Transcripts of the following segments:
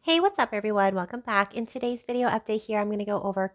Hey, what's up everyone? Welcome back. In today's video update here, I'm going to go over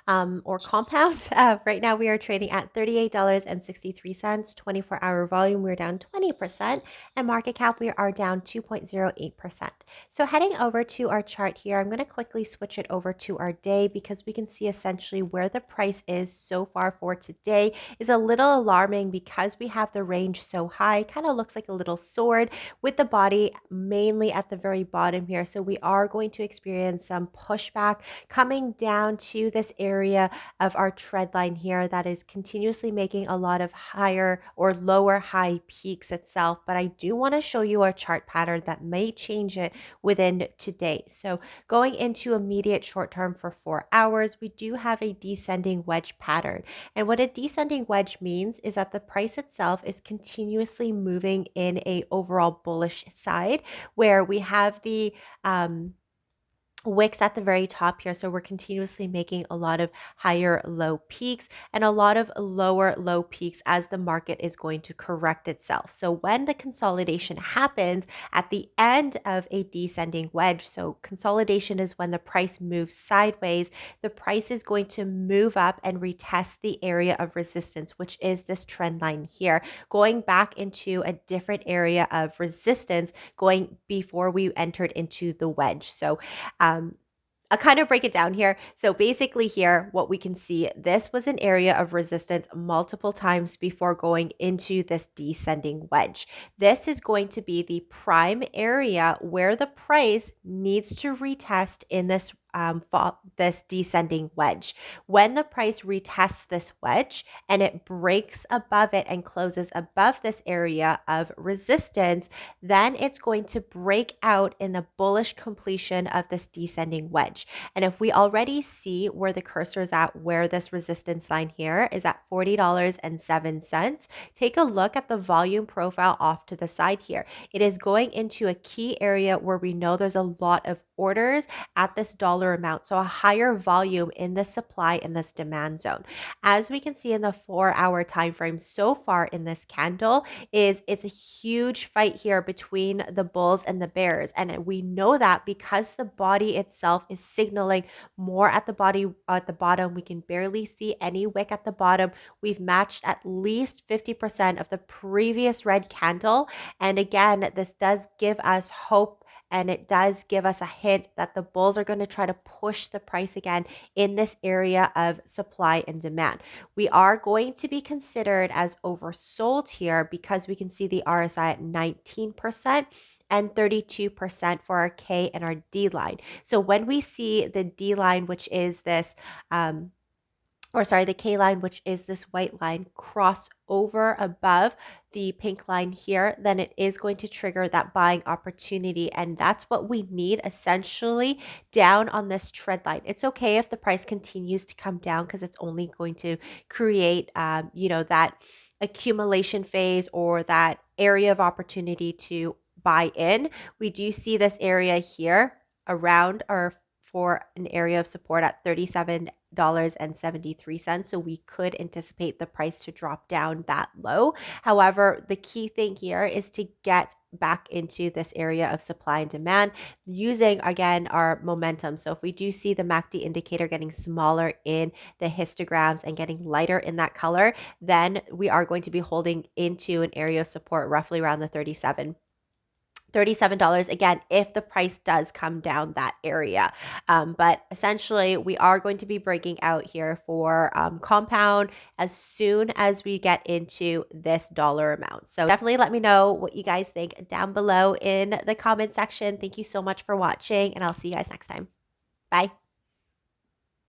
or compound. Right now we are trading at $38.63, 24-hour volume. We're down 20% and market cap, we are down 2.08%. So heading over to our chart here, I'm going to quickly switch it over to our day because we can see essentially where the price is so far for today is a little alarming because we have the range so high, kind of looks like a little sword with the body mainly at the very bottom here. So we are going to experience some pushback coming down to this area of our trend line here that is continuously making a lot of higher or lower high peaks itself. But I do want to show you a chart pattern that may change it within today. So going into immediate short term for 4 hours, we do have a descending wedge pattern. And what a descending wedge means is that the price itself is continuously moving in a overall bullish side where we have the wicks at the very top here. So we're continuously making a lot of higher low peaks and a lot of lower low peaks as the market is going to correct itself. So when the consolidation happens at the end of a descending wedge, so consolidation is when the price moves sideways, the price is going to move up and retest the area of resistance, which is this trend line here, going back into a different area of resistance going before we entered into the wedge. So I'll kind of break it down here. So basically here, what we can see, this was an area of resistance multiple times before going into this descending wedge. This is going to be the prime area where the price needs to retest in this descending wedge. When the price retests this wedge and it breaks above it and closes above this area of resistance, then it's going to break out in the bullish completion of this descending wedge. And if we already see where the cursor is at, where this resistance line here is at $40.07, take a look at the volume profile off to the side here. It is going into a key area where we know there's a lot of orders at this dollar amount. So a higher volume in the supply in this demand zone. As we can see in the 4-hour time frame so far in this candle, it's a huge fight here between the bulls and the bears. And we know that because the body itself is signaling more at the bottom. We can barely see any wick at the bottom. We've matched at least 50% of the previous red candle. And again, this does give us hope. And it does give us a hint that the bulls are going to try to push the price again in this area of supply and demand. We are going to be considered as oversold here because we can see the RSI at 19% and 32% for our K and our D line. So when we see the D line, which is this, the K line, which is this white line, cross over above the pink line here, then it is going to trigger that buying opportunity. And that's what we need essentially down on this trend line. It's okay if the price continues to come down because it's only going to create, that accumulation phase or that area of opportunity to buy in. We do see this area here around or for an area of support at $37.73. So we could anticipate the price to drop down that low. However, the key thing here is to get back into this area of supply and demand using, again, our momentum. So if we do see the MACD indicator getting smaller in the histograms and getting lighter in that color, then we are going to be holding into an area of support roughly around the $37 again if the price does come down that area. But essentially we are going to be breaking out here for compound as soon as we get into this dollar amount. So definitely let me know what you guys think down below in the comment section. Thank you so much for watching and I'll see you guys next time. Bye.